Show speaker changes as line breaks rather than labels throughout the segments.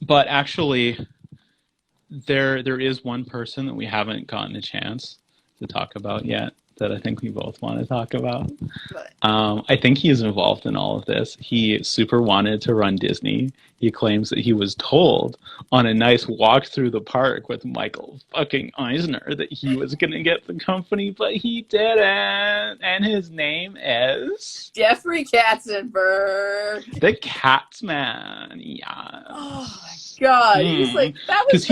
But actually, there is one person that we haven't gotten a chance to talk about yet that I think we both want to talk about.
But
I think he is involved in all of this. He super wanted to run Disney. He claims that he was told on a nice walk through the park with Michael fucking Eisner that he was going to get the company, but he didn't. And his name is
Jeffrey Katzenberg.
the Catsman. Yeah.
Oh my god, he's
Hmm.
like that was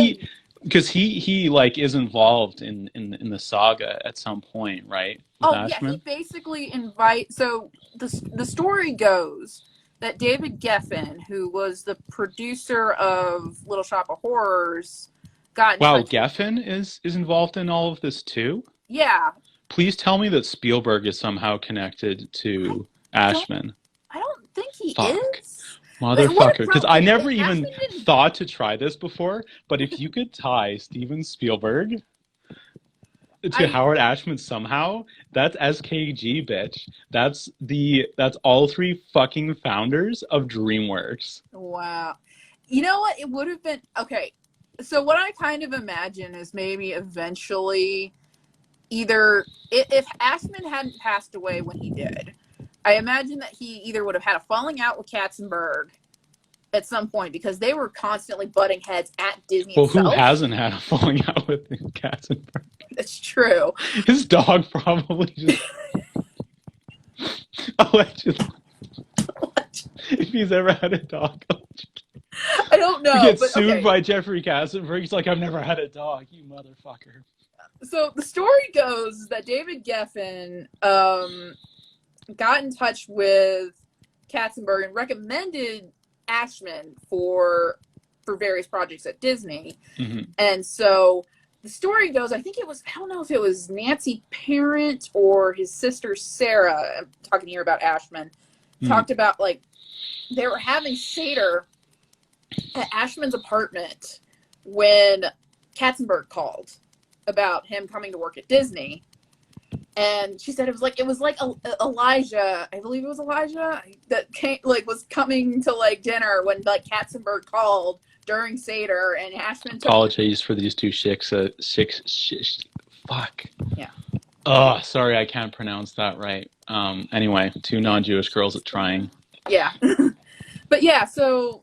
Because
the
he like is involved in the saga at some point, right? With
oh yeah, he
Ashman.
basically invite. So the story goes that David Geffen, who was the producer of Little Shop of Horrors, got in
Wow,
touch with
Geffen is involved in all of this too.
yeah.
Please tell me that Spielberg is somehow connected
I
to
don't
Ashman.
I don't think he
Fuck.
is. What
Motherfucker.
bro?
Because I never
If
even
Ashman didn't,
thought to try this before, but if you could tie Steven Spielberg to
I
Howard Ashman somehow, that's SKG, bitch. That's all three fucking founders of DreamWorks.
wow. You know what? It would have been okay. So what I kind of imagine is maybe eventually either if Ashman hadn't passed away when he did, I imagine that he either would have had a falling out with Katzenberg at some point because they were constantly butting heads at Disney
Well, who
itself.
hasn't had a falling out with Katzenberg?
That's true.
His dog probably just allegedly. If he's ever had a dog,
I don't
he
know,
gets
but
sued
okay.
by Jeffrey Katzenberg. He's like, I've never had a dog, you motherfucker.
So the story goes that David Geffen got in touch with Katzenberg and recommended Ashman for various projects at Disney.
Mm-hmm.
And so the story goes, I think it was, I don't know if it was Nancy Parent or his sister Sarah, I'm talking here about Ashman, talked about like they were having Seder at Ashman's apartment when Katzenberg called about him coming to work at Disney. And she said it was like Elijah, I believe it was Elijah, that came, like was coming to like dinner when like Katzenberg called during Seder, and Ashman took
Apologies for these two chicks. Fuck.
yeah.
Oh, sorry, I can't pronounce that right. Anyway, two non-Jewish girls at trying.
Yeah. But yeah, so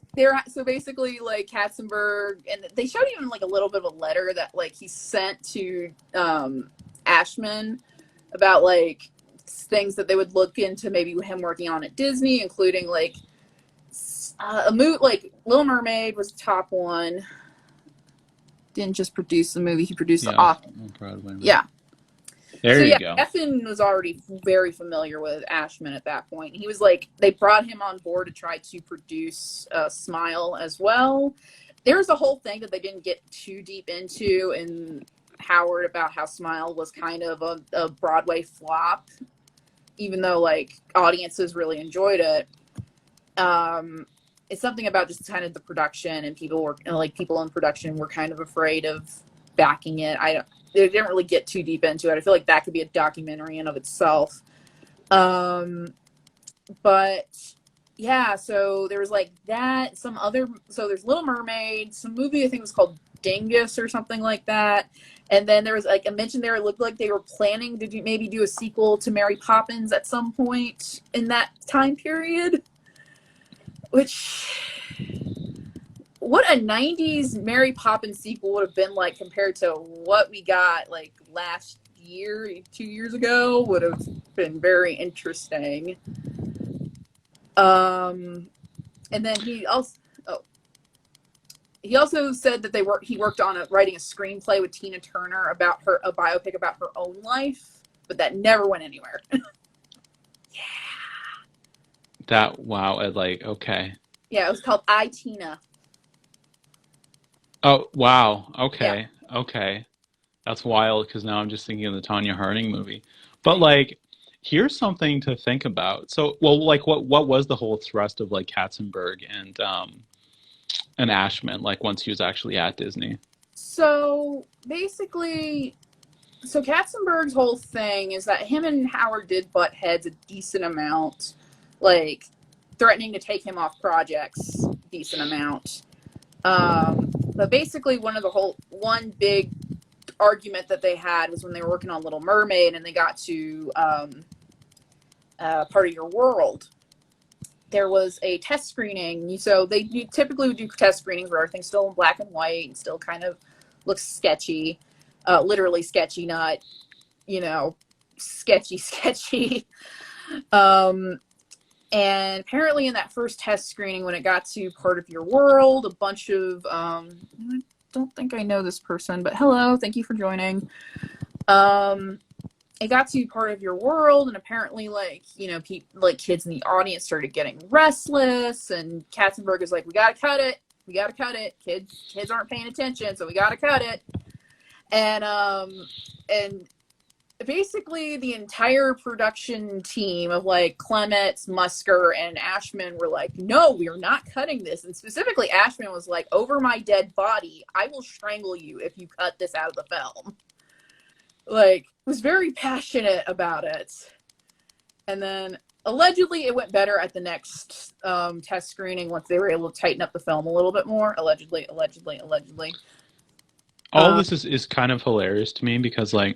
basically like Katzenberg, and they showed even like a little bit of a letter that like he sent to Ashman about like things that they would look into maybe him working on at Disney, including like a movie like Little Mermaid was the top one. Didn't just produce the movie, he produced the
Broadway.
yeah.
There
So
you
yeah,
go.
Geffen was already very familiar with Ashman at that point. He was like, they brought him on board to try to produce Smile as well. There's a whole thing that they didn't get too deep into in Howard about how Smile was kind of a Broadway flop, even though like audiences really enjoyed it. It's something about just kind of the production, and people in production were kind of afraid of backing it. They didn't really get too deep into it. I feel like that could be a documentary in of itself. But yeah, so there was like that, so there's Little Mermaid, some movie I think was called Dingus or something like that. And then there was like a mention there, it looked like they were planning to maybe do a sequel to Mary Poppins at some point in that time period. Which, what a 90s Mary Poppins sequel would have been like compared to what we got like last year, 2 years ago, would have been very interesting. And then he also said that he worked on writing a screenplay with Tina Turner about a biopic about her own life, but that never went anywhere.
Okay.
Yeah, it was called I, Tina.
Oh, wow. Okay.
Yeah.
Okay. That's wild because now I'm just thinking of the Tanya Harding movie. But like, here's something to think about. So, well, like what was the whole thrust of like Katzenberg and Ashman, like once he was actually at Disney?
So basically, Katzenberg's whole thing is that him and Howard did butt heads a decent amount, like threatening to take him off projects, decent amount. But basically, one big argument that they had was when they were working on Little Mermaid and they got to Part of Your World. There was a test screening. So they typically would do test screenings where everything's still in black and white and still kind of looks sketchy. Literally sketchy, not, sketchy. And apparently in that first test screening, when it got to Part of Your World, a bunch of, I don't think I know this person, but hello, thank you for joining. It got to Part of Your World, and apparently, kids in the audience started getting restless, and Katzenberg is like, we gotta cut it. Kids aren't paying attention, so we gotta cut it. And basically the entire production team of Clements, Musker, and Ashman were like, no, we are not cutting this. And specifically Ashman was like, over my dead body, I will strangle you if you cut this out of the film. Was very passionate about it. And then allegedly it went better at the next test screening once they were able to tighten up the film a little bit more. Allegedly.
All this is kind of hilarious to me because I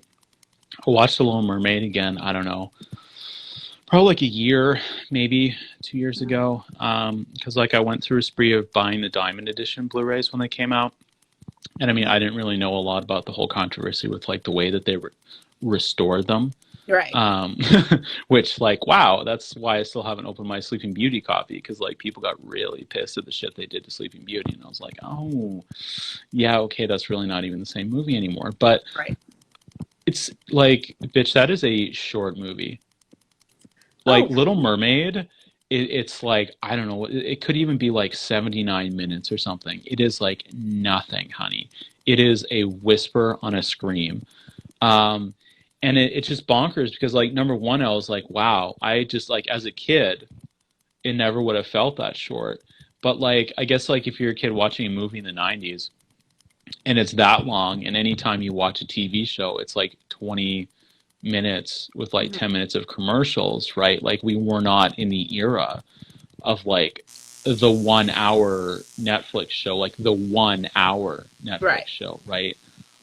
watched The Little Mermaid again, I don't know, probably a year, maybe 2 years ago. Because I went through a spree of buying the Diamond Edition Blu-rays when they came out. And I mean, I didn't really know a lot about the whole controversy with the way that they restored them.
Right.
Which wow, that's why I still haven't opened my Sleeping Beauty copy, because people got really pissed at the shit they did to Sleeping Beauty, and I was like, oh yeah, okay, that's really not even the same movie anymore. But
right.
It's bitch, that is a short movie. Little Mermaid, it's I don't know, it could even be 79 minutes or something. It is nothing, honey. It is a whisper on a scream. And it's just bonkers because number one, I was like, wow, I just as a kid, it never would have felt that short. But I guess if you're a kid watching a movie in the 90s and it's that long, and anytime you watch a TV show, it's 20 minutes with 10 minutes of commercials, right? We were not in the era of the 1 hour Netflix show, the 1 hour Netflix show, right?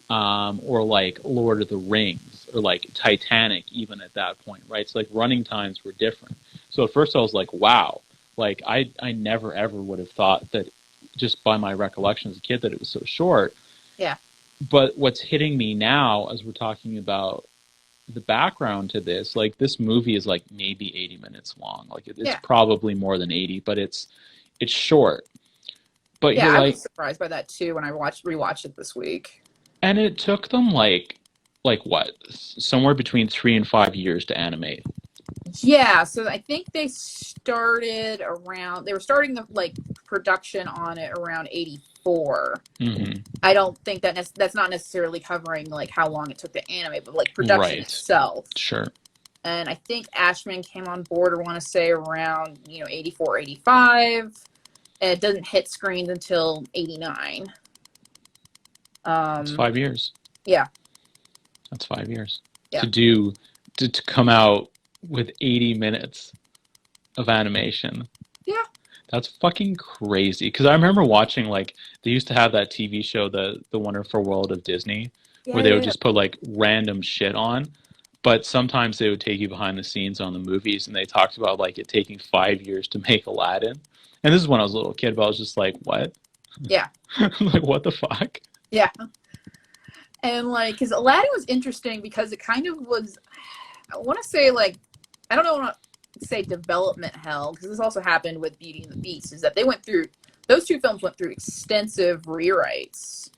Or Lord of the Rings, or Titanic, even at that point, right? So running times were different. So at first I was like, wow, I never ever would have thought that, just by my recollection as a kid, that it was so short.
Yeah.
But what's hitting me now as we're talking about the background to this, this movie is maybe 80 minutes long. It's probably more than 80, but it's short. But
yeah, I was surprised by that too when I rewatched it this week.
And it took them what? Somewhere between 3 and 5 years to animate.
Yeah, so I think they were starting the production on it around 84.
Mm-hmm.
I don't think that's not necessarily covering how long it took to animate, but production itself.
Sure.
And I think Ashman came on board, I want to say around 84, 85. And it doesn't hit screens until 89.
It's 5 years.
Yeah.
That's 5 years.
Yeah.
To come out with 80 minutes of animation.
Yeah.
That's fucking crazy. Because I remember watching, they used to have that TV show, The Wonderful World of Disney, where they would just put, random shit on. But sometimes they would take you behind the scenes on the movies, and they talked about, it taking 5 years to make Aladdin. And this is when I was a little kid, but I was just like, what?
Yeah.
What the fuck?
Yeah. And, because Aladdin was interesting because it kind of was, I want to say, I don't know, say development hell, because this also happened with Beauty and the Beast, is that those two films went through extensive rewrites.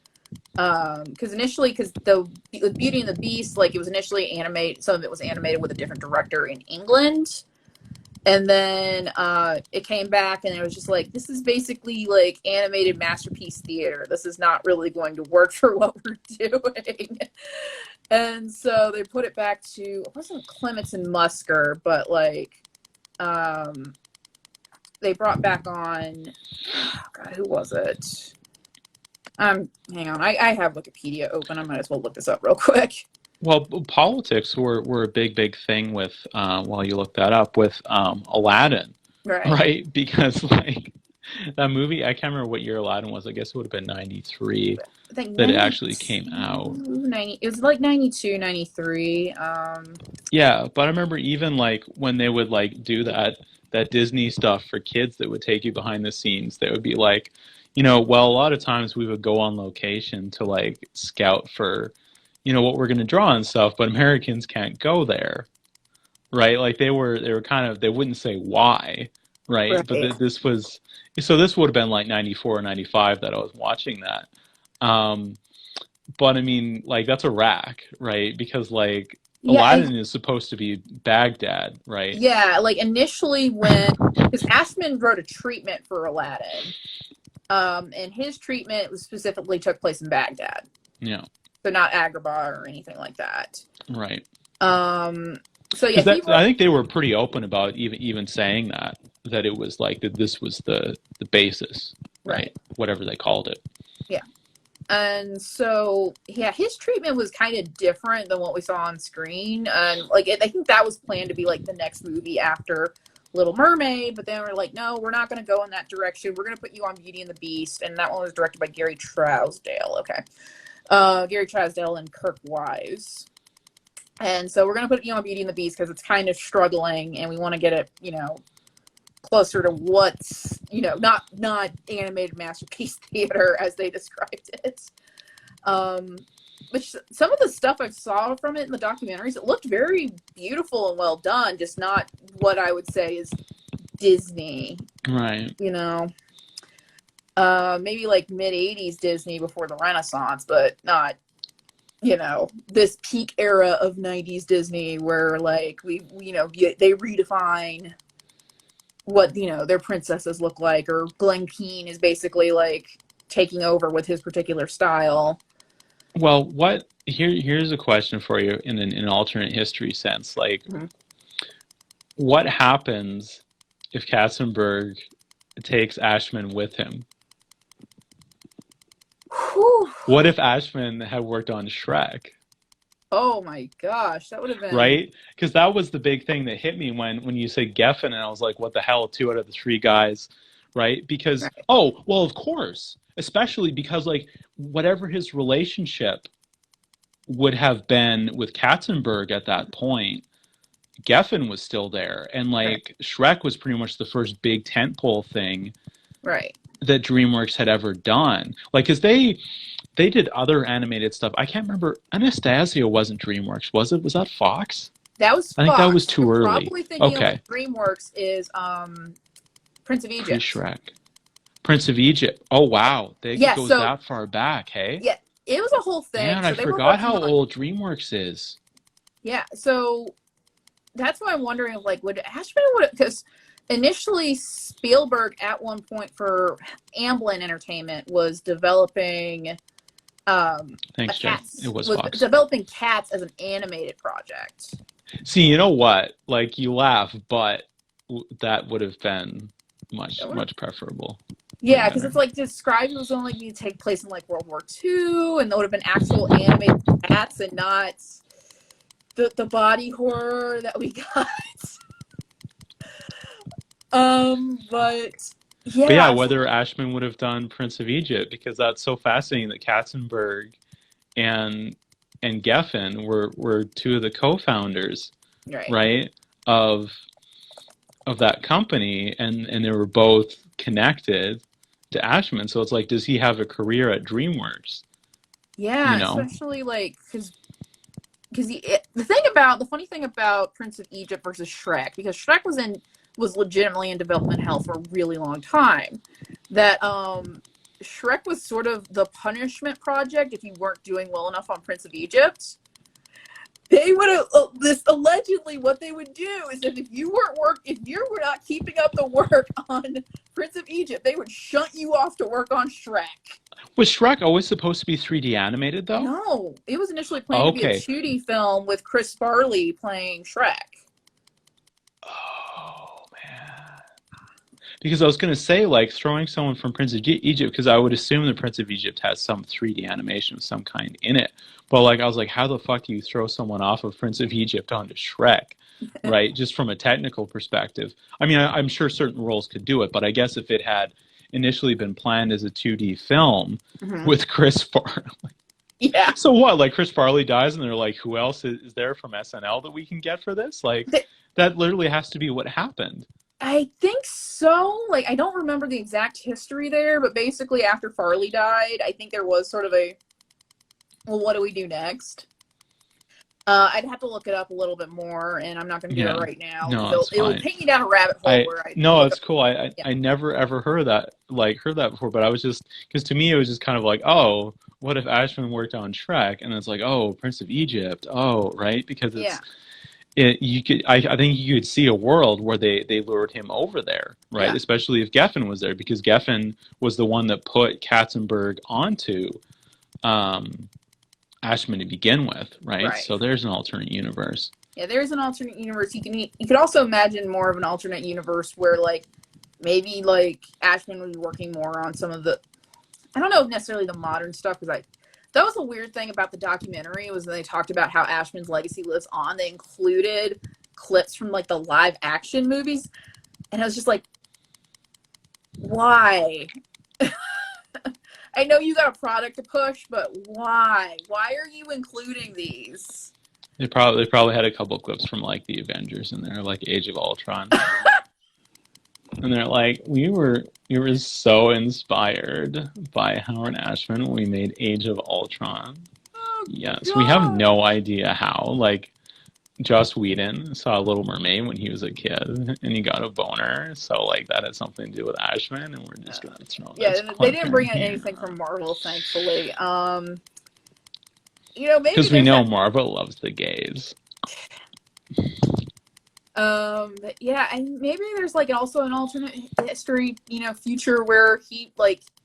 Because the Beauty and the Beast, it was initially animated, some of it was animated with a different director in England. And then it came back and it was just this is basically animated masterpiece theater. This is not really going to work for what we're doing. And so they put it back to, it wasn't Clements and Musker, but they brought back on, oh God, who was it? Hang on, I have Wikipedia open. I might as well look this up real quick.
Well, politics were a big thing with, while you look that up, with Aladdin, right? Because That movie, I can't remember what year Aladdin was. I guess it would have been 93
I think
that it actually came out.
90, it was like 92, 93.
Yeah, but I remember even like when they would like do that Disney stuff for kids that would take you behind the scenes, they would be like, well, a lot of times we would go on location to like scout for, what we're going to draw and stuff, but Americans can't go there, right? Like they were kind of, they wouldn't say why, right? But
Right.
this would have been like 94 or 95 that I was watching that. Um, but I mean, like that's a rack, right? Because like
Yeah,
Aladdin is supposed to be Baghdad, right?
yeah. Like initially, because Ashman wrote a treatment for Aladdin, and his treatment was specifically took place in Baghdad,
Yeah,
so not Agrabah or anything like that.
right.
So yeah,
Because
he
that
wrote.
I think they were pretty open about even saying that it was like that this was the basis, right?
Right.
Whatever they called it.
Yeah. And so, yeah, his treatment was kind of different than what we saw on screen. And like, I think that was planned to be like the next movie after Little Mermaid, but then we're like, no, we're not going to go in that direction. We're going to put you on Beauty and the Beast, and that one was directed by Gary Trousdale. Okay, Gary Trousdale and Kirk Wise. And so we're going to put you on Beauty and the Beast because it's kind of struggling, and we want to get it, closer to what's not animated masterpiece theater as they described it. Which some of the stuff I saw from it in the documentaries, it looked very beautiful and well done, just not what I would say is Disney.
Right.
Maybe like mid 80s Disney before the Renaissance, but not this peak era of 90s Disney where like they redefine what their princesses look like, or Glen Keane is basically like taking over with his particular style.
Well, here's a question for you in an alternate history sense. Like,
Mhm.
what happens if Katzenberg takes Ashman with him?
Whew.
What if Ashman had worked on Shrek?
Oh my gosh, that would have been
Right? Because that was the big thing that hit me when you said Geffen, and I was like, what the hell, two out of the three guys, right? Because,
right.
oh, well, of course, especially because, like, whatever his relationship would have been with Katzenberg at that point, Geffen was still there. And, like,
Right.
Shrek was pretty much the first big tentpole thing
Right.
that DreamWorks had ever done. Like, because they did other animated stuff. I can't remember. Anastasia wasn't DreamWorks, was it? Was that Fox?
That was
I think
Fox.
that was too
You're
early.
probably thinking
Okay.
of DreamWorks is Prince of Egypt.
Pre-Shrek. Prince of Egypt. Oh, wow. It goes
so
that far back, hey?
yeah, it was a whole thing.
Man,
so
I
they were
forgot how
working on-
old DreamWorks is.
Yeah, so that's why I'm wondering if like would Ashman because initially Spielberg at one point for Amblin Entertainment was developing
Thanks, Jeff.
Cats
It was
was
Fox.
developing Cats as an animated project.
See, you know what? Like, you laugh, but that would have been much preferable.
Yeah, because it's like described it was only going to take place in like World War II, and there would have been actual animated cats and not the body horror that we got. But yeah.
But yeah, whether Ashman would have done Prince of Egypt, because that's so fascinating that Katzenberg and Geffen were two of the co-founders, right, of that company, and they were both connected to Ashman. So it's like, does he have a career at DreamWorks?
Yeah, especially like because the funny thing about Prince of Egypt versus Shrek, because Shrek was legitimately in development hell for a really long time. That Shrek was sort of the punishment project if you weren't doing well enough on Prince of Egypt. They would have allegedly what they would do is that if you were not keeping up the work on Prince of Egypt, they would shunt you off to work on Shrek.
Was Shrek always supposed to be 3D animated though?
No, it was initially planned to be a 2D film with Chris Farley playing Shrek.
Oh man! Because I was going to say, like, throwing someone from Prince of Egypt, because I would assume the Prince of Egypt has some 3D animation of some kind in it. But like, I was like, how the fuck do you throw someone off of Prince of Egypt onto Shrek, right? Just from a technical perspective. I mean, I'm sure certain roles could do it, but I guess if it had initially been planned as a 2D film with Chris Farley.
Yeah.
So what? Like Chris Farley dies, and they're like, "Who else is there from SNL that we can get for this?" Like, that literally has to be what happened.
I think so. Like, I don't remember the exact history there, but basically after Farley died, I think there was sort of a, well, what do we do next? I'd have to look it up a little bit more, and I'm not going to do it right now.
No, it's
it'll take me down a rabbit hole where I
no, it's cool. I never ever heard that before, but I was just, because to me it was just kind of like, oh, what if Ashman worked on Shrek? And it's like, oh, Prince of Egypt, oh, right, because it's I think you could see a world where they lured him over there, right? Especially if Geffen was there, because Geffen was the one that put Katzenberg onto Ashman to begin with, right? So there's an alternate universe.
Yeah, there's an alternate universe. You could also imagine more of an alternate universe where, like, maybe like Ashman was working more on some of the, I don't know if necessarily the modern stuff, because that was a weird thing about the documentary, was when they talked about how Ashman's legacy lives on. They included clips from like the live action movies, and I was just like, why? I know you got a product to push, but why? Why are you including these?
They probably had a couple of clips from like the Avengers in there, like Age of Ultron. And they're like, we were so inspired by Howard Ashman when we made Age of Ultron. Oh, yes, God. We have no idea how. Like, Joss Whedon saw Little Mermaid when he was a kid, and he got a boner. So, like, that had something to do with Ashman, and we're just going to throw
this. Yeah, they didn't bring in anything from Marvel, thankfully. You know, maybe
because we know Marvel loves the gays.
Yeah, and maybe there's like also an alternate history, you know, future where he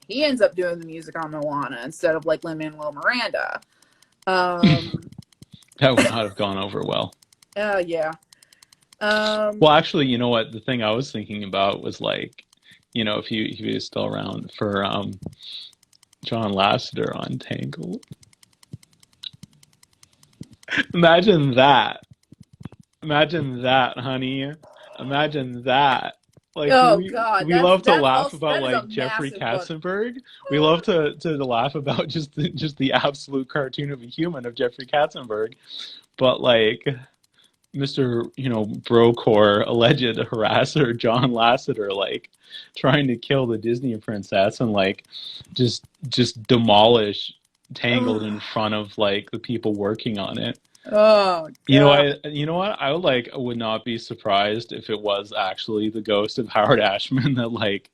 ends up doing the music on Moana instead of like Lin-Manuel Miranda.
That would not have gone over well.
Yeah.
Well, actually, you know what? The thing I was thinking about was like, you know, if he was still around, for John Lasseter on Tangled. Imagine that. Imagine that, honey. Imagine that. Like,
God,
we love to laugh about like Jeffrey Katzenberg. We love to laugh about just the absolute cartoon of a human of Jeffrey Katzenberg. But like Mr. Brocore, alleged harasser John Lasseter, like trying to kill the Disney princess and like just demolish Tangled in front of like the people working on it.
Oh, God.
You know what? I would not be surprised if it was actually the ghost of Howard Ashman that like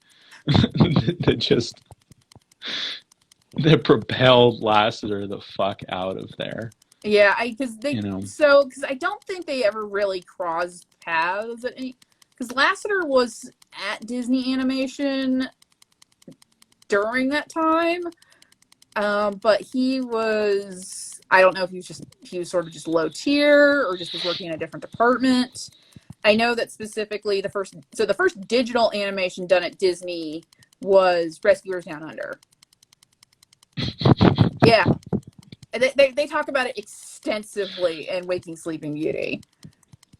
that propelled Lasseter the fuck out of there.
Yeah, because I don't think they ever really crossed paths at any. Because Lasseter was at Disney Animation during that time, but he was. I don't know if he was sort of just low tier or just was working in a different department. I know that specifically the first digital animation done at Disney was Rescuers Down Under. Yeah. They talk about it extensively in Waking Sleeping Beauty.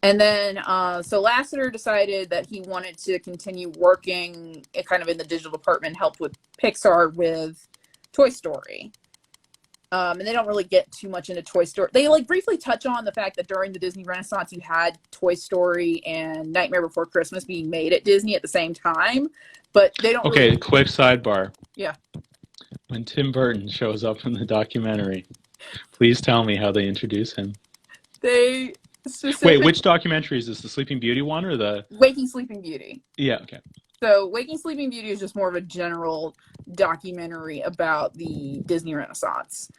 And then, so Lasseter decided that he wanted to continue working kind of in the digital department, helped with Pixar with Toy Story. And they don't really get too much into Toy Story. They like briefly touch on the fact that during the Disney Renaissance, you had Toy Story and Nightmare Before Christmas being made at Disney at the same time, but they don't.
Okay, really... quick sidebar.
Yeah.
When Tim Burton shows up in the documentary, please tell me how they introduce him. Wait, which documentary is this? The Sleeping Beauty one or the
Waking Sleeping Beauty?
Yeah. Okay.
So Waking Sleeping Beauty is just more of a general documentary about the Disney Renaissance.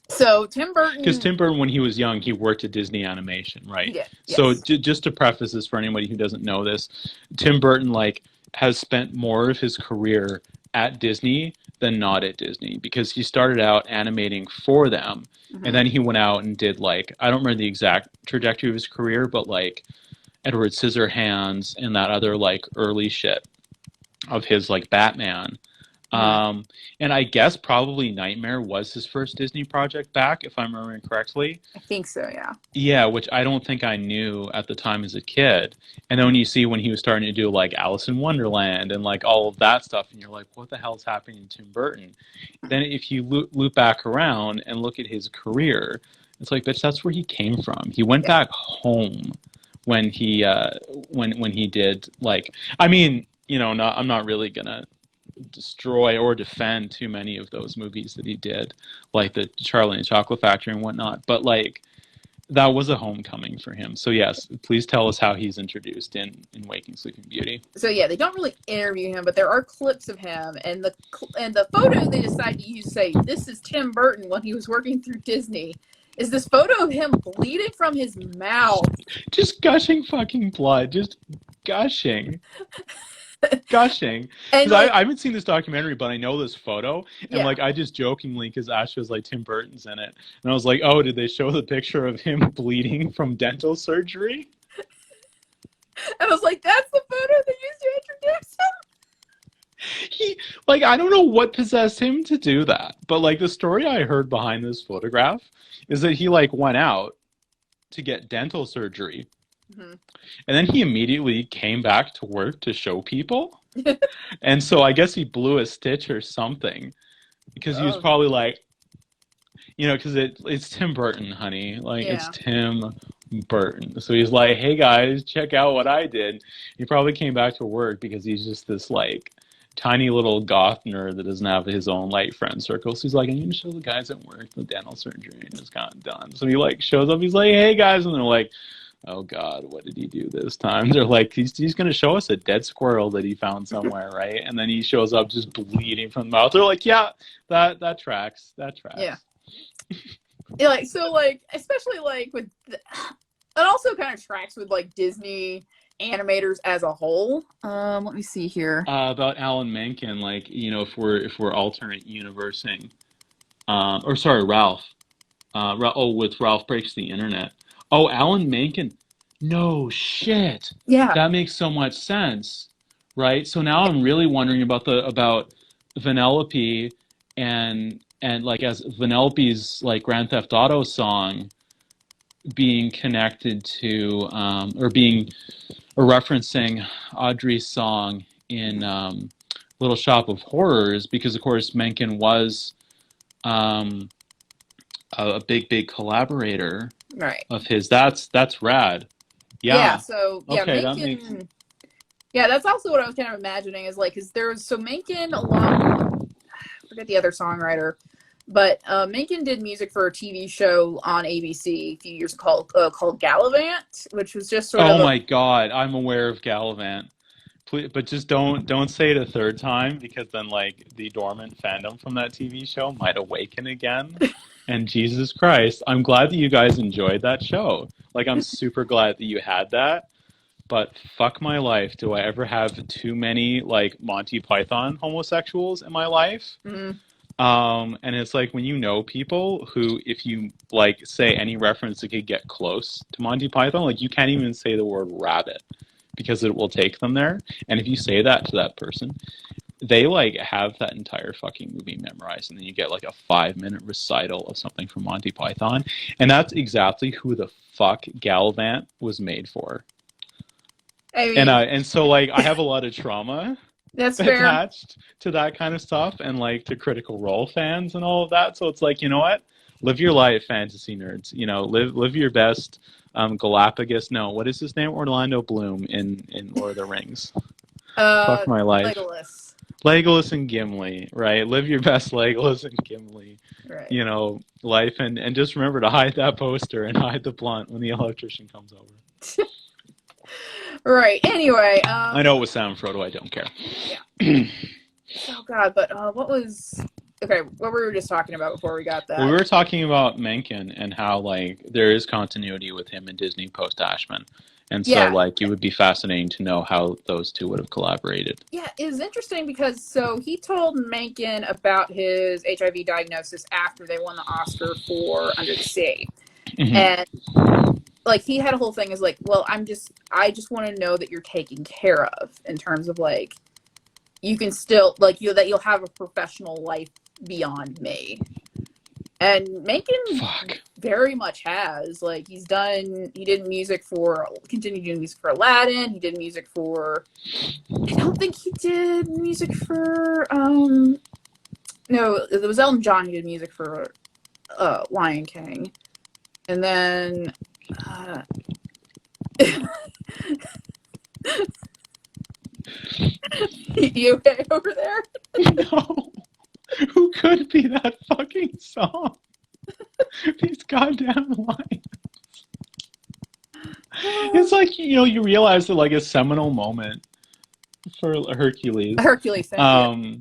So Tim Burton...
Because Tim Burton, when he was young, he worked at Disney Animation, right?
Yeah.
So just to preface this for anybody who doesn't know this, Tim Burton has spent more of his career at Disney than not at Disney, because he started out animating for them, and then he went out and did I don't remember the exact trajectory of his career, but Edward Scissorhands and that other early shit of his Batman.
Mm-hmm.
And I guess probably Nightmare was his first Disney project back, if I'm remembering correctly.
I think so, yeah.
Yeah, which I don't think I knew at the time as a kid. And then when you see when he was starting to do like Alice in Wonderland and like all of that stuff, and you're like, what the hell's happening to Tim Burton? Then if you loop back around and look at his career, it's like, bitch, that's where he came from. He went
Yeah.
back home when he when he did like, I mean, I'm not really gonna destroy or defend too many of those movies that he did, like the Charlie and the Chocolate Factory and whatnot. But like that was a homecoming for him. So yes, please tell us how he's introduced in Waking Sleeping Beauty.
So yeah, they don't really interview him, but there are clips of him, and the photo they decide to use, say this is Tim Burton when he was working through Disney, is this photo of him bleeding from his mouth,
just gushing fucking blood, just gushing. Gushing.
and
Because
like,
I haven't seen this documentary, but I know this photo. And
yeah,
like, I just jokingly, because Ash was like, Tim Burton's in it. And I was like, oh, did they show the picture of him bleeding from dental surgery?
and I was like, that's the photo they used to introduce him.
He, like, I don't know what possessed him to do that. But like, the story I heard behind this photograph is that he like went out to get dental surgery.
Mm-hmm.
And then he immediately came back to work to show people. And so I guess he blew a stitch or something because he was probably like, because it's Tim Burton, honey. Like,
yeah.
it's Tim Burton. So he's like, hey, guys, check out what I did. He probably came back to work because he's just this, like, tiny little goth nerd that doesn't have his own, like, friend circle. So he's like, I'm going to show the guys at work the dental surgery and just got done. So he, like, shows up. He's like, hey, guys. And they're like, oh God, what did he do this time? They're like, he's going to show us a dead squirrel that he found somewhere, right? And then he shows up just bleeding from the mouth. They're like, yeah, that tracks. That tracks.
Yeah. Yeah, like, so like, especially like with it also kind of tracks with like Disney animators as a whole. Let me see here.
About Alan Menken, like, if we're alternate universing, or sorry, Ralph. With Ralph Breaks the Internet. Oh, Alan Menken. No shit.
Yeah.
That makes so much sense, right? So now I'm really wondering about Vanellope and like as Vanellope's like Grand Theft Auto song being connected to or referencing Audrey's song in Little Shop of Horrors, because of course Menken was a big collaborator,
right,
of his. That's rad.
Yeah. So yeah,
okay,
Menken. Yeah, that's also what I was kind of imagining is like, because there was Menken along. I forget the other songwriter, but Menken did music for a TV show on ABC a few years called Gallivant, which was just sort of.
Oh my God, I'm aware of Gallivant. Please, but just don't say it a third time, because then like the dormant fandom from that TV show might awaken again. And Jesus Christ, I'm glad that you guys enjoyed that show. Like, I'm super glad that you had that. But fuck my life, do I ever have too many like Monty Python homosexuals in my life?
Mm-hmm.
And it's like when you know people who, if you like say any reference that could get close to Monty Python, like you can't even say the word rabbit because it will take them there. And if you say that to that person, they like have that entire fucking movie memorized, and then you get like a 5-minute recital of something from Monty Python, and that's exactly who the fuck Gallivant was made for. I mean, and so like I have a lot of trauma
that's
attached to that kind of stuff, and like to Critical Role fans and all of that. So it's like, you know what? Live your life, fantasy nerds. Live your best. Galapagos. No, what is his name? Orlando Bloom in Lord of the Rings. Fuck my life. Legolas and Gimli, right? Live your best, Legolas and Gimli. Right. Life, and just remember to hide that poster and hide the blunt when the electrician comes over.
Right. Anyway,
I know it was Sam Frodo. I don't care.
Yeah. Oh God, but what were we just talking about before we got that?
We were talking about Menken and how like there is continuity with him and Disney post Ashman. And so, like, it would be fascinating to know how those two would have collaborated.
Yeah, it was interesting because, so he told Menken about his HIV diagnosis after they won the Oscar for Under the Sea. Mm-hmm. And, like, he had a whole thing is like, well, I just want to know that you're taken care of in terms of, like, you can still like that you'll have a professional life beyond me. And Menken very much has. Like, he did music for, continued doing music for Aladdin. He did music for, I don't think he did music for, no, it was Elton John who did music for Lion King. And then, you okay over there?
No. Who could be that fucking song? These goddamn lines. It's like, you realize that, like, a seminal moment for Hercules.
Hercules, thank you.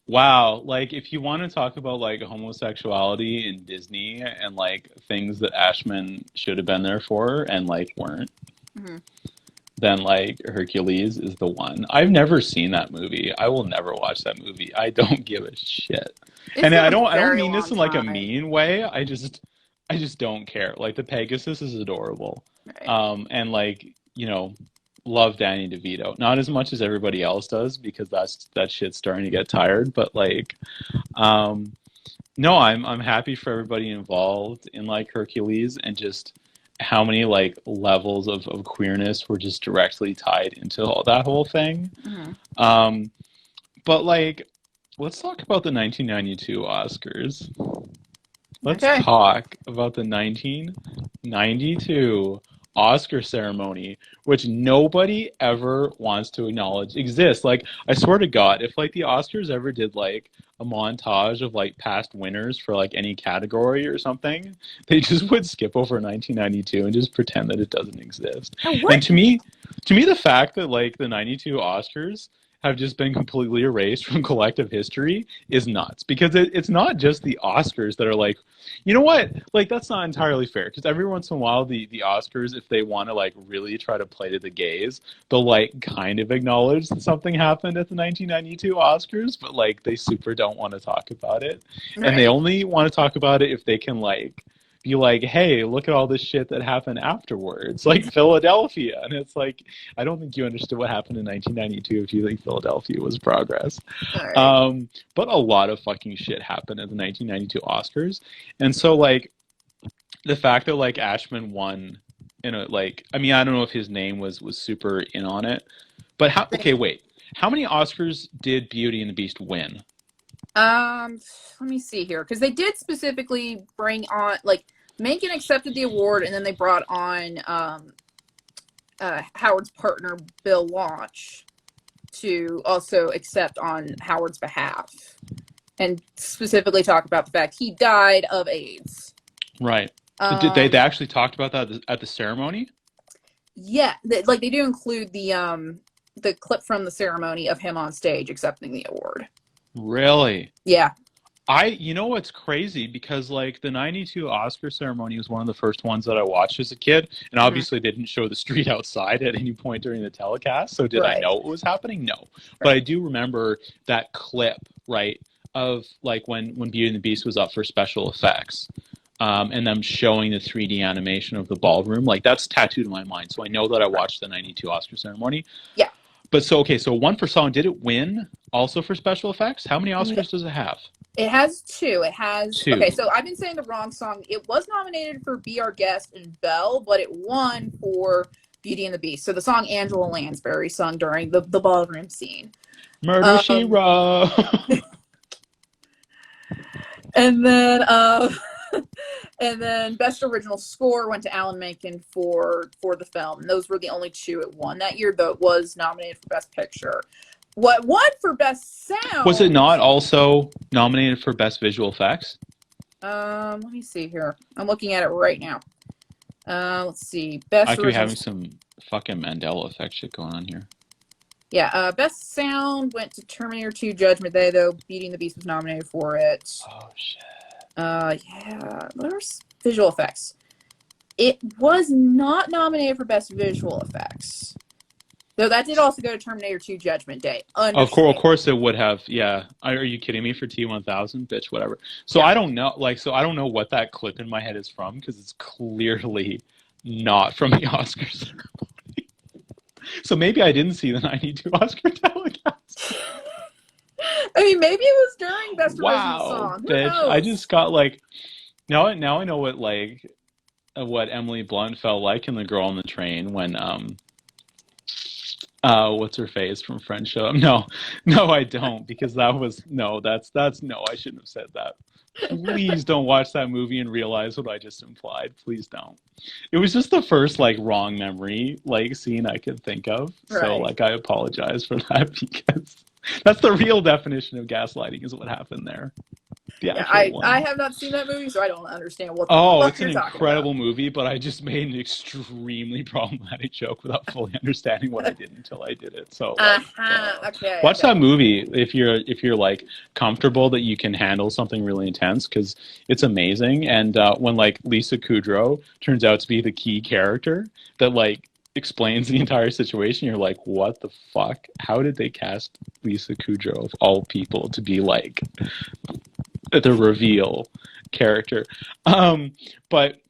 Wow, like, if you want to talk about, like, homosexuality in Disney and, like, things that Ashman should have been there for and, like, weren't, then, like, Hercules is the one. I've never seen that movie. I will never watch that movie. I don't give a shit. And I don't mean this in, like, a mean way. I just don't care. Like, the Pegasus is adorable. Right. And, like, love Danny DeVito. Not as much as everybody else does, because that shit's starting to get tired. But, like, no, I'm happy for everybody involved in, like, Hercules, and just how many, like, levels of queerness were just directly tied into that whole thing. But, like, let's talk about the 1992 Oscars. Let's talk about the 1992 Oscar ceremony, which nobody ever wants to acknowledge exists. Like, I swear to God, if, like, the Oscars ever did, like, a montage of, like, past winners for, like, any category or something, they just would skip over 1992 and just pretend that it doesn't exist. And to me, the fact that, like, the 92 Oscars have just been completely erased from collective history is nuts, because it's not just the Oscars that are like, you know what, like, that's not entirely fair, because every once in a while the Oscars, if they want to, like, really try to play to the gays, they'll, like, kind of acknowledge that something happened at the 1992 Oscars, but, like, they super don't want to talk about it. Right. And they only want to talk about it if they can, like, be like, hey, look at all this shit that happened afterwards, like Philadelphia. And it's like, I don't think you understood what happened in 1992 if you think Philadelphia was progress. Right. But a lot of fucking shit happened at the 1992 Oscars. And so, like, the fact that, like, Ashman won in a, like, I mean, I don't know if his name was super in on it, but how many Oscars did Beauty and the Beast win?
Let me see here, because they did specifically bring on, like, Menken accepted the award, and then they brought on Howard's partner Bill Launch to also accept on Howard's behalf, and specifically talk about the fact he died of AIDS.
Right. Did they actually talked about that at the ceremony?
Yeah, they do include the clip from the ceremony of him on stage accepting the award.
Really?
Yeah.
You know what's crazy, because, like, the 92 Oscar ceremony was one of the first ones that I watched as a kid, and obviously didn't show the street outside at any point during the telecast, so did I know what was happening? No. But I do remember that clip, right, of, like, when Beauty and the Beast was up for special effects, and them showing the 3D animation of the ballroom. Like, that's tattooed in my mind, so I know that I watched the 92 Oscar ceremony.
Yeah.
But so one for song, did it win also for special effects? How many Oscars does it have?
It has two. It has two. Okay, so I've been saying the wrong song. It was nominated for Be Our Guest and Belle, but it won for Beauty and the Beast. So the song Angela Lansbury sung during the ballroom scene.
Murder, She Wrote.
And then and then Best Original Score went to Alan Menken for the film. And those were the only two it won that year, though it was nominated for Best Picture. What won for Best Sound?
Was it not also nominated for Best Visual Effects?
Let me see here. I'm looking at it right now. Let's see. Best.
I could be having some fucking Mandela effect shit going on here.
Yeah. Best Sound went to Terminator 2: Judgment Day, though Beauty and the Beast was nominated for it.
Oh shit.
Yeah. Where's visual effects? It was not nominated for Best Visual Effects. Though that did also go to Terminator 2 Judgment Day.
Of course it would have, yeah. Are you kidding me? For T-1000? Bitch, whatever. So yeah. I don't know, I don't know what that clip in my head is from, because it's clearly not from the Oscar ceremony. So maybe I didn't see the 92 Oscar telecast.
I mean, maybe it was during Best Original
Wow,
Song. Who
bitch! I
knows?
just got like now. Now I know what Emily Blunt felt like in The Girl on the Train when what's her face from Friendship? No, no, I don't, because that was no. That's no. I shouldn't have said that. Please don't watch that movie and realize what I just implied. Please don't. It was just the first like wrong memory like scene I could think of. So
Right.
like I apologize for that because that's the real definition of gaslighting is what happened there. The
Yeah,
actual
I
one.
have not seen that movie, so I don't understand what the
Oh,
fuck
it's an
you're talking about.
incredible movie, but I just made an extremely problematic joke without fully understanding what I did until I did it. So like,
Okay,
watch that
okay.
movie if you're like comfortable that you can handle something really intense because it's amazing. And when like Lisa Kudrow turns out to be the key character that like explains the entire situation, you're like, what the fuck? How did they cast Lisa Kudrow of all people to be like the reveal character? But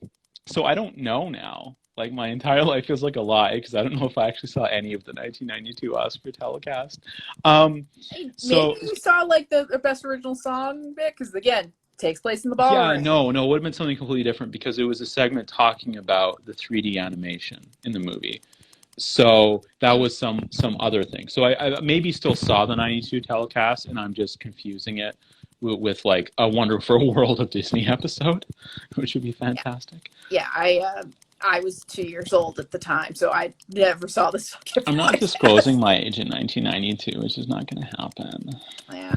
so I don't know now. Like my entire life feels like a lie because I don't know if I actually saw any of the 1992 Oscar telecast.
Hey, maybe
So
you saw like the Best Original Song bit because again, takes place in the
yeah,
ballroom.
no, it would have been something completely different because it was a segment talking about the 3D animation in the movie. So that was some other thing. So I maybe still saw the 92 telecast and I'm just confusing it with like a Wonderful World of Disney episode, which would be
Yeah,
fantastic.
yeah. I was 2 years old at the time, so I never saw this fucking
I'm not disclosing
podcast.
my age in 1992, which is not going to happen.
Yeah,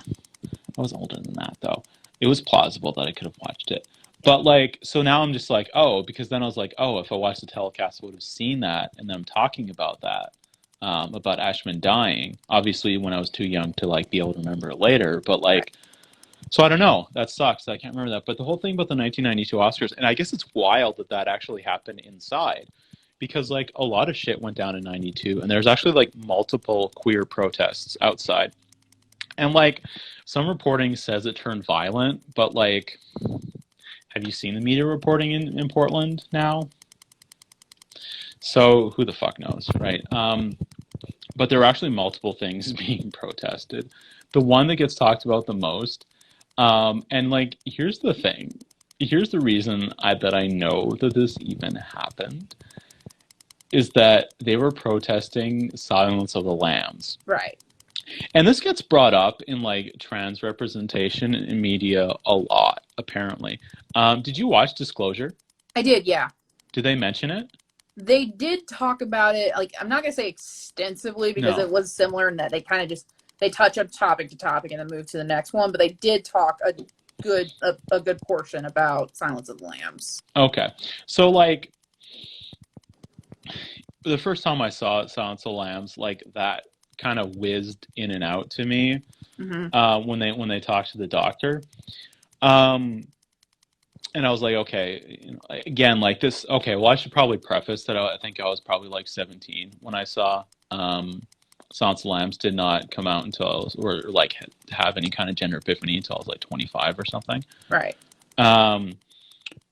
I was older than that, though. It was plausible that I could have watched it.
yeah.
But, like, so now I'm just like, oh, because then I was like, oh, if I watched the telecast, I would have seen that and them talking about that, about Ashman dying. Obviously, when I was too young to, like, be able to remember it later. But,
Right.
like, so I don't know. That sucks. I can't remember that. But the whole thing about the 1992 Oscars, and I guess it's wild that that actually happened inside. Because, like, a lot of shit went down in 92, and there's actually, like, multiple queer protests outside. And like some reporting says it turned violent, but like, have you seen the media reporting in Portland now? So who the fuck knows, right? But there are actually multiple things being protested. The one that gets talked about the most, and like, here's the thing. Here's the reason that I know that this even happened is that they were protesting Silence of the Lambs.
Right.
And this gets brought up in like trans representation in media a lot, apparently. Did you watch Disclosure?
I did. Yeah.
Did they mention it?
They did talk about it. Like, I'm not gonna say extensively because
No.
it was similar in that they kind of just they touch up topic to topic and then move to the next one. But they did talk a good portion about Silence of the Lambs.
Okay. So like the first time I saw Silence of the Lambs, like that kind of whizzed in and out to me when they talked to the doctor. And I was like, okay, you know, again, like this. Okay, well, I should probably preface that I think I was probably like 17 when I saw Silence of the Lambs. Did not come out until I was, or like have any kind of gender epiphany until I was like 25 or something.
Right.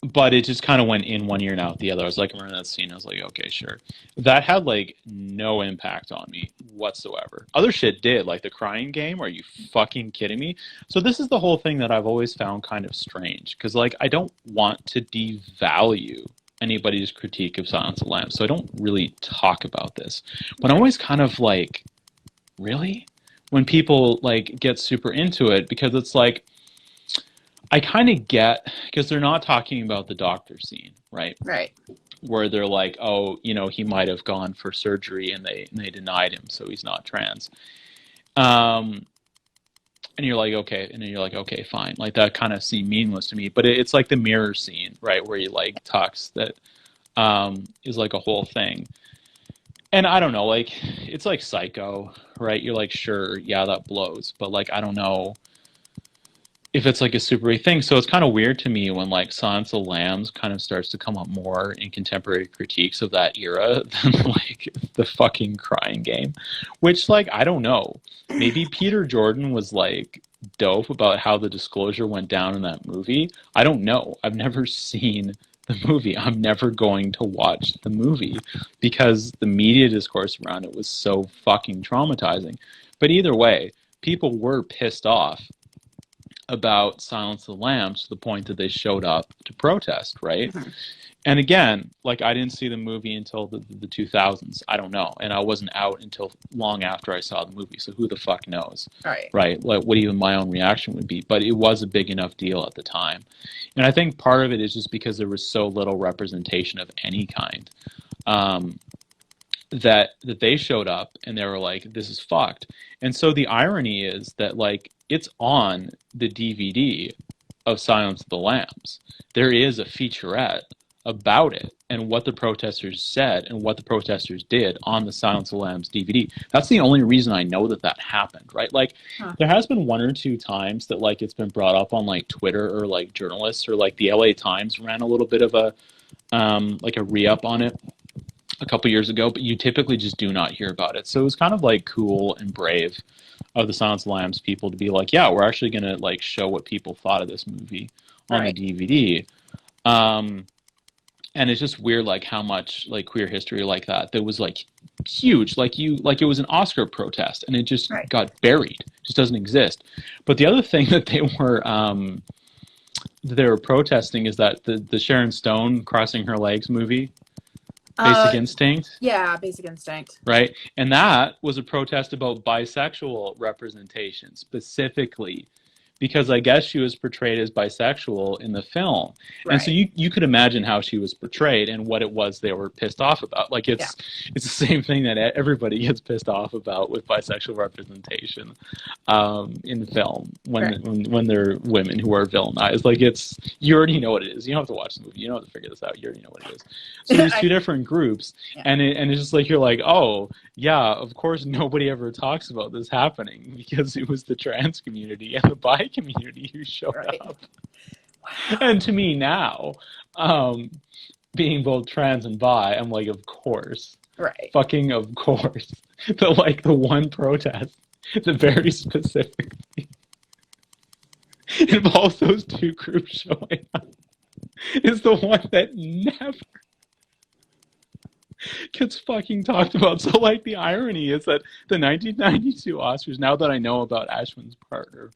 But it just kind of went in one ear and out the other. I was like, I remember that scene. I was like, okay, sure. That had like no impact on me whatsoever. Other shit did, like the crying game. Are you fucking kidding me? So this is the whole thing that I've always found kind of strange because like I don't want to devalue anybody's critique of Silence of the Lambs, so I don't really talk about this. But I'm always kind of like, really? When people like get super into it because it's like I kind of get because they're not talking about the doctor scene, right?
Right.
Where they're like, oh, you know, he might have gone for surgery and they denied him, so he's not trans. And you're like, okay, and then you're like, okay, fine. Like that kind of seemed meaningless to me, but it's like the mirror scene, right, where he like talks that is like a whole thing. And I don't know, like it's like Psycho, right? You're like, sure, yeah, that blows, but like I don't know if it's like a super big thing. So it's kind of weird to me when like Silence of the Lambs kind of starts to come up more in contemporary critiques of that era than like the fucking crying game, which like, I don't know. Maybe Peter Jordan was like dope about how the disclosure went down in that movie. I don't know. I've never seen the movie. I'm never going to watch the movie because the media discourse around it was so fucking traumatizing. But either way, people were pissed off about Silence of the Lambs to the point that they showed up to protest, right?
Mhm.
And again, like, I didn't see the movie until the 2000s. I don't know. And I wasn't out until long after I saw the movie. So who the fuck knows?
Right.
Right? Like, what even my own reaction would be. But it was a big enough deal at the time. And I think part of it is just because there was so little representation of any kind. That they showed up and they were like, this is fucked. And so the irony is that, like, it's on the DVD of Silence of the Lambs. There is a featurette about it and what the protesters said and what the protesters did on the Silence of the Lambs DVD. That's the only reason I know that happened, right? Like, there has been one or two times that, like, it's been brought up on, like, Twitter, or, like, journalists, or, like, the LA Times ran a little bit of a like a re-up on it a couple years ago, but you typically just do not hear about it. So it was kind of, like, cool and brave of the Silence of the Lambs people to be like, yeah, we're actually going to, like, show what people thought of this movie on the DVD. And it's just weird, like, how much, like, queer history like that was, like, huge. Like, it was an Oscar protest, and it just got buried. It just doesn't exist. But the other thing that they were protesting is that the Sharon Stone crossing her legs movie, Basic Instinct.
Yeah, Basic Instinct.
Right? And that was a protest about bisexual representation, specifically because I guess she was portrayed as bisexual in the film. Right. And so you could imagine how she was portrayed and what it was they were pissed off about. Like, it's the same thing that everybody gets pissed off about with bisexual representation in film when they're women who are villainized. Like, you already know what it is. You don't have to watch the movie. You don't have to figure this out. You already know what it is. So there's two different groups, and it's just like, you're like, oh, yeah, of course nobody ever talks about this happening because it was the trans community and the bi community who showed up. Wow. And to me now, being both trans and bi, I'm like, of course.
Right.
Fucking of course. The one protest that very specifically involves those two groups showing up is the one that never gets fucking talked about. So, like, the irony is that the 1992 Oscars, now that I know about Ashman's partner,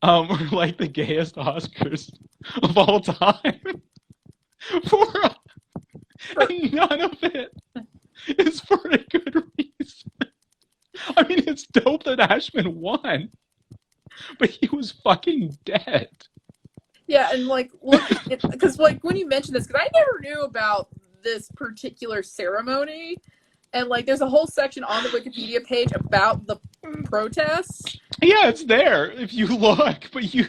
were like the gayest Oscars of all time. And none of it is for a good reason. I mean, it's dope that Ashman won, but he was fucking dead.
Yeah, and, like, look, because, like, when you mentioned this, because I never knew about this particular ceremony, and, like, there's a whole section on the Wikipedia page about the protests.
Yeah, it's there if you look, but you...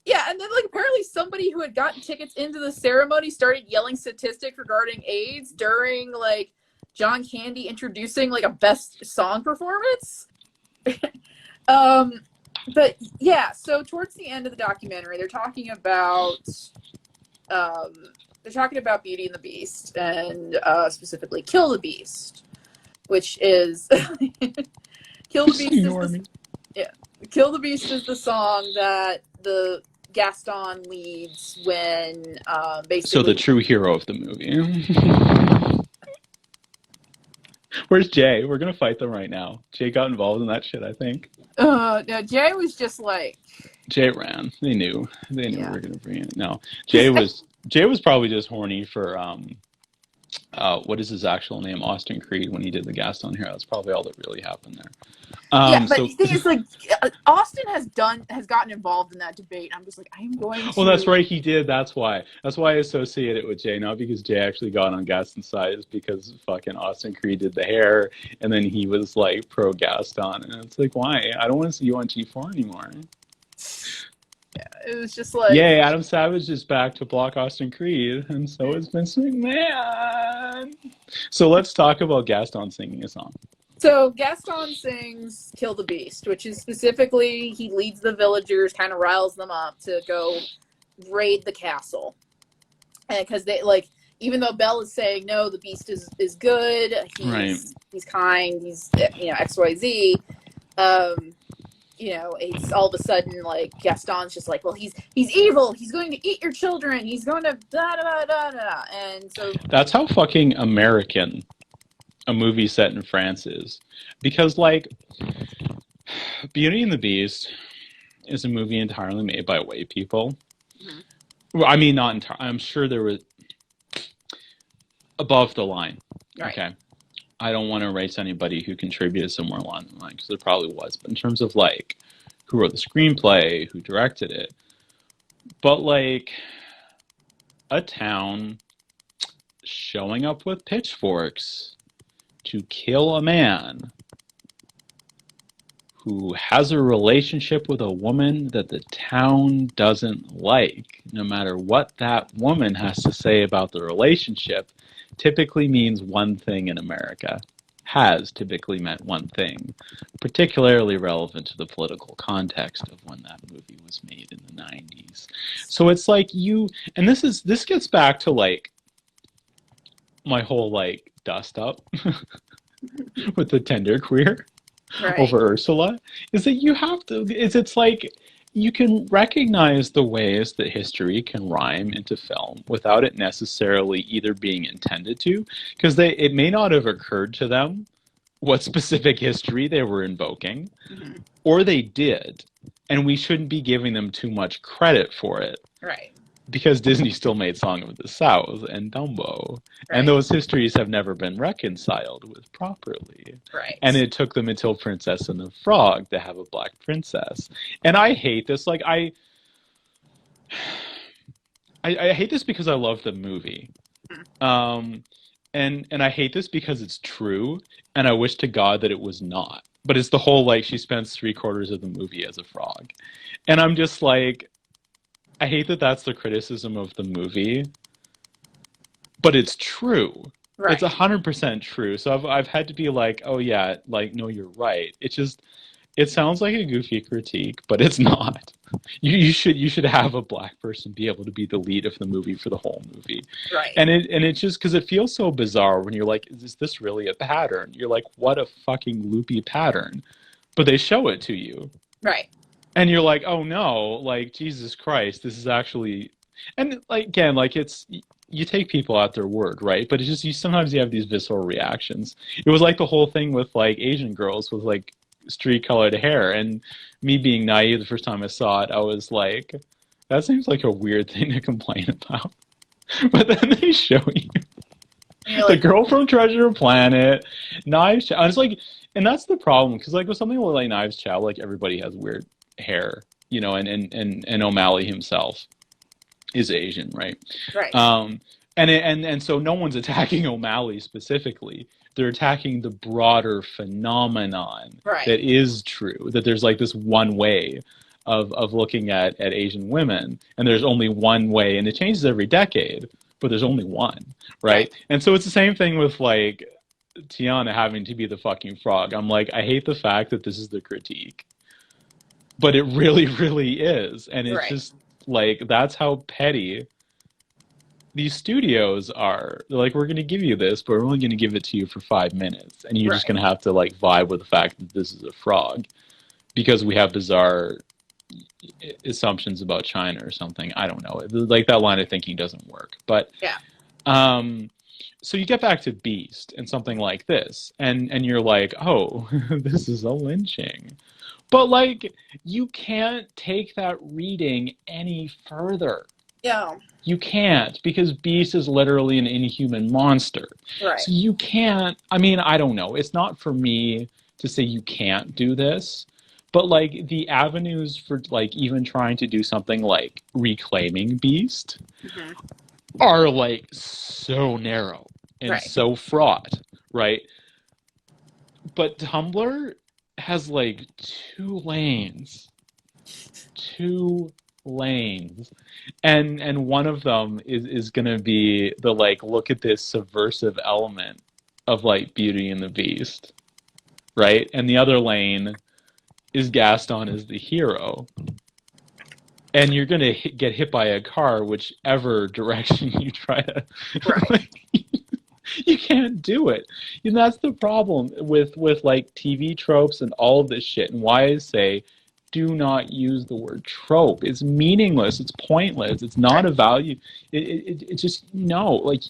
Yeah, and then, like, apparently somebody who had gotten tickets into the ceremony started yelling statistics regarding AIDS during, like, John Candy introducing, like, a best song performance. But, yeah, so towards the end of the documentary, they're talking about Beauty and the Beast, and specifically Kill the Beast, which is Kill the Beast. Kill the Beast is the song that the Gaston leads when basically. So
the true hero of the movie. Where's Jay? We're gonna fight them right now. Jay got involved in that shit, I think.
No, Jay was just like.
Jay ran. They knew we were gonna bring it. No, Jay was probably just horny for what is his actual name? Austin Creed, when he did the Gaston here. That's probably all that really happened there.
But the thing is, like, Austin has gotten involved in that debate. I'm just like, I am going to.
Well, that's right, he did. That's why I associate it with Jay, not because Jay actually got on Gaston's side. It's because fucking Austin Creed did the hair, and then he was like pro Gaston, and it's like, why? I don't want to see you on G4 anymore.
Yeah, it was just like...
Yay, Adam Savage is back to block Austin Creed, and so is Vince McMahon. So let's talk about Gaston singing a song.
So Gaston sings Kill the Beast, which is specifically, he leads the villagers, kind of riles them up to go raid the castle. And because they, like, even though Belle is saying, no, the Beast is good, he's kind, he's, XYZ, it's all of a sudden, like, Gaston's just like, well, he's evil. He's going to eat your children. He's going to da-da-da-da-da. And so... That's
how fucking American a movie set in France is. Because, like, Beauty and the Beast is a movie entirely made by white people.
Mhm.
Well, I mean, not entirely. I'm sure there was above the line.
Right.
Okay. I don't want to erase anybody who contributed somewhere along the line, because there probably was. But in terms of, like, who wrote the screenplay, who directed it. But, like, a town showing up with pitchforks to kill a man who has a relationship with a woman that the town doesn't like, no matter what that woman has to say about the relationship, typically means one thing in America. Has typically meant one thing, particularly relevant to the political context of when that movie was made in the 90s. So it's like and this gets back to, like, my whole, like, dust up with the tender queer.
Right.
Over Ursula, is that you have to, it's like, you can recognize the ways that history can rhyme into film without it necessarily either being intended to, because it may not have occurred to them what specific history they were invoking,
Mhm.
or they did, and we shouldn't be giving them too much credit for it.
Right.
Because Disney still made Song of the South and Dumbo.
Right.
And those histories have never been reconciled with properly.
Right.
And it took them until Princess and the Frog to have a black princess. And I hate this. Like, I hate this because I love the movie. And I hate this because it's true, and I wish to God that it was not. But it's the whole, like, she spends 3/4 of the movie as a frog. And I'm just like, I hate that that's the criticism of the movie, but it's true.
Right.
It's 100% true. So I've had to be like, oh yeah, like, no, you're right. It sounds like a goofy critique, but it's not. You should have a black person be able to be the lead of the movie for the whole movie.
Right.
And it's just because it feels so bizarre when you're like, is this really a pattern? You're like, what a fucking loopy pattern. But they show it to you.
Right.
And you're like, oh no, like, Jesus Christ, this is actually, and, like, again, like, it's, you take people at their word, right? But it's just, sometimes you have these visceral reactions. It was like the whole thing with, like, Asian girls with, like, street-colored hair, and me being naive the first time I saw it, I was like, that seems like a weird thing to complain about. But then they show you the girl from Treasure Planet, Knives Chow. And it's like, and that's the problem, because, like, with something like Knives Chow, like, everybody has weird hair, you know, and O'Malley himself is Asian, right?
Right.
And so no one's attacking O'Malley specifically. They're attacking the broader phenomenon that is true, that there's, like, this one way of looking at Asian women, and there's only one way, and it changes every decade, but there's only one, right? And so it's the same thing with, like, Tiana having to be the fucking frog. I'm like, I hate the fact that this is the critique. But it really, really is. And it's just, like, that's how petty these studios are. They're like, we're going to give you this, but we're only going to give it to you for 5 minutes. And you're just going to have to, like, vibe with the fact that this is a frog. Because we have bizarre assumptions about China or something. I don't know. Like, that line of thinking doesn't work. But, so you get back to Beast and something like this. And you're like, oh, this is a lynching. But, like, you can't take that reading any further.
Yeah.
You can't, because Beast is literally an inhuman monster.
Right.
So you can't, I mean, I don't know. It's not for me to say you can't do this. But, like, the avenues for, like, even trying to do something like reclaiming Beast are, like, so narrow and so fraught, right? But Tumblr has, like, 2 lanes. 2 lanes. And one of them is going to be the, like, look at this subversive element of, like, Beauty and the Beast, right? And the other lane is Gaston as the hero. And you're going to get hit by a car whichever direction you try to... Like, you can't do it. And that's the problem with like, TV tropes and all of this shit. And why I say, do not use the word trope. It's meaningless. It's pointless. It's not a value. It just, no. Like,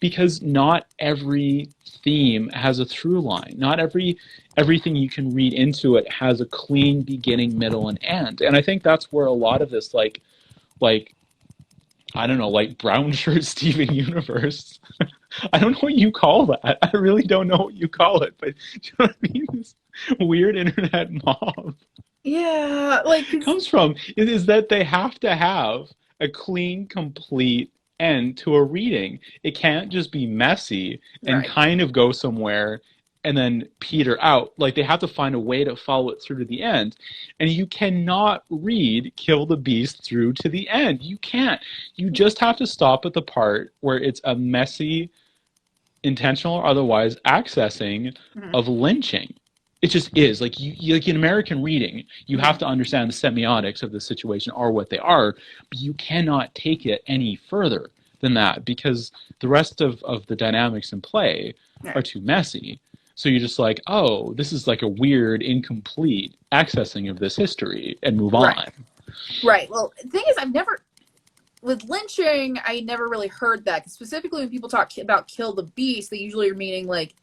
because not every theme has a through line. Not everything you can read into it has a clean beginning, middle, and end. And I think that's where a lot of this, like I don't know, like brown shirt Steven Universe. I don't know what you call that. I really don't know what you call it, but do you know what I mean? This weird internet mob
Yeah, like
comes from is that they have to have a clean, complete end to a reading. It can't just be messy and
right,
kind of go somewhere and then peter out. Like they have to find a way to follow it through to the end. And you cannot read Kill the Beast through to the end. You can't. You just have to stop at the part where it's a messy, intentional or otherwise, accessing
mm-hmm.
of lynching. It just is like you like in American reading, you
Mm-hmm.
have to understand the semiotics of the situation are what they are, but you cannot take it any further than that because the rest of the dynamics in play are too messy. So you're just like, oh, this is like a weird, incomplete accessing of this history, and move on.
Right. Well, the thing is, with lynching, I never really heard that. Specifically, when people talk about Kill the Beast, they usually are meaning like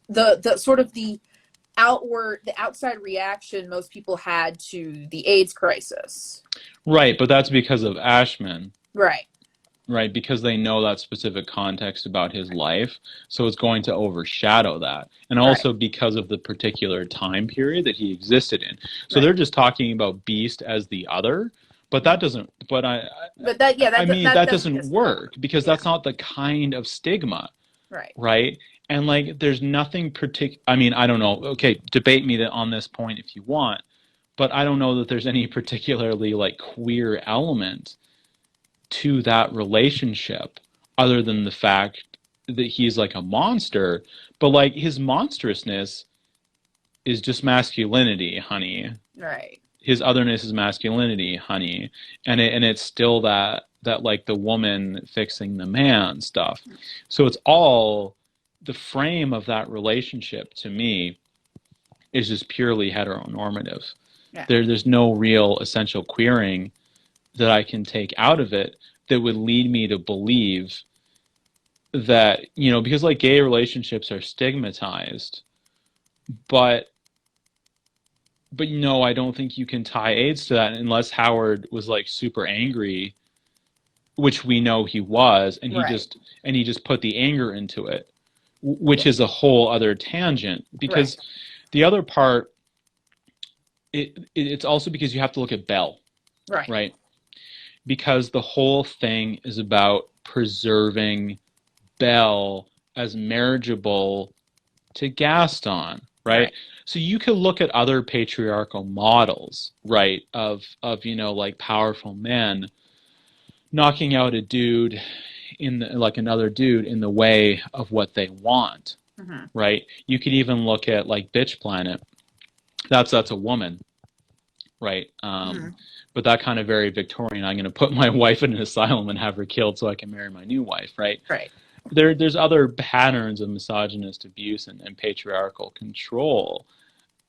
the sort of the outside reaction most people had to the AIDS crisis.
Right, but that's because of Ashman.
Right.
Right, because they know that specific context about his life, so it's going to overshadow that. And also because of the particular time period that he existed in. So they're just talking about Beast as the other, but that doesn't, that doesn't work because that's not the kind of stigma. Right? And like there's nothing particular, I mean, I don't know. Okay, debate me on this point if you want, but I don't know that there's any particularly like queer element to that relationship other than the fact that he's like a monster, but like his monstrousness is just masculinity, honey.
Right.
His otherness is masculinity, honey. And it's still that like the woman fixing the man stuff. So it's all the frame of that relationship to me is just purely heteronormative.
Yeah.
There's no real essential queering that I can take out of it that would lead me to believe that, you know, because like gay relationships are stigmatized, but no, I don't think you can tie AIDS to that unless Howard was like super angry, which we know he was, and he just put the anger into it, which is a whole other tangent. Because the other part, it's also because you have to look at Belle, right? Because the whole thing is about preserving Belle as marriageable to Gaston, right? So you could look at other patriarchal models, right, of you know, like powerful men knocking out a dude like another dude in the way of what they want, right? You could even look at like Bitch Planet. That's a woman, right? But that kind of very Victorian. I'm going to put my wife in an asylum and have her killed so I can marry my new wife, right? There's other patterns of misogynist abuse and patriarchal control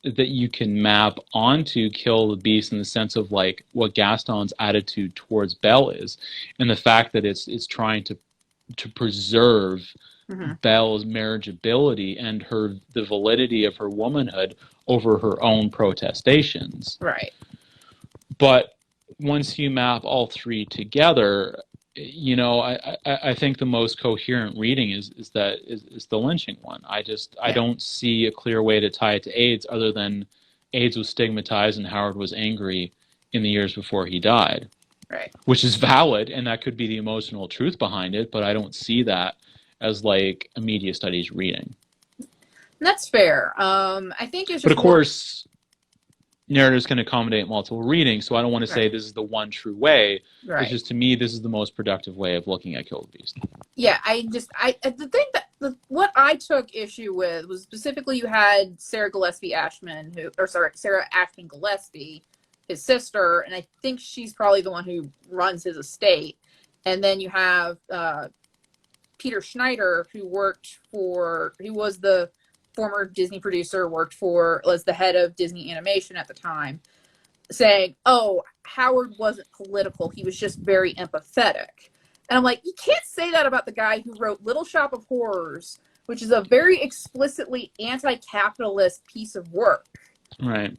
that you can map onto Kill the Beast in the sense of like what Gaston's attitude towards Belle is, and the fact that it's trying to preserve Belle's marriageability and the validity of her womanhood over her own protestations. But once you map all three together, you know, I think the most coherent reading is the lynching one. I don't see a clear way to tie it to AIDS other than AIDS was stigmatized and Howard was angry in the years before he died. Which is valid, and that could be the emotional truth behind it, but I don't see that as like a media studies reading.
That's fair. I think it's just
but of course narratives can accommodate multiple readings, so I don't want to say this is the one true way. It's just, to me, this is the most productive way of looking at Kill the Beast.
Yeah, the thing that what I took issue with was specifically you had Sarah Ashman Gillespie, his sister, and I think she's probably the one who runs his estate. And then you have Peter Schneider, who was the former Disney producer, was the head of Disney Animation at the time, saying, oh, Howard wasn't political, he was just very empathetic. And I'm like, you can't say that about the guy who wrote Little Shop of Horrors, which is a very explicitly anti-capitalist piece of work.
Right.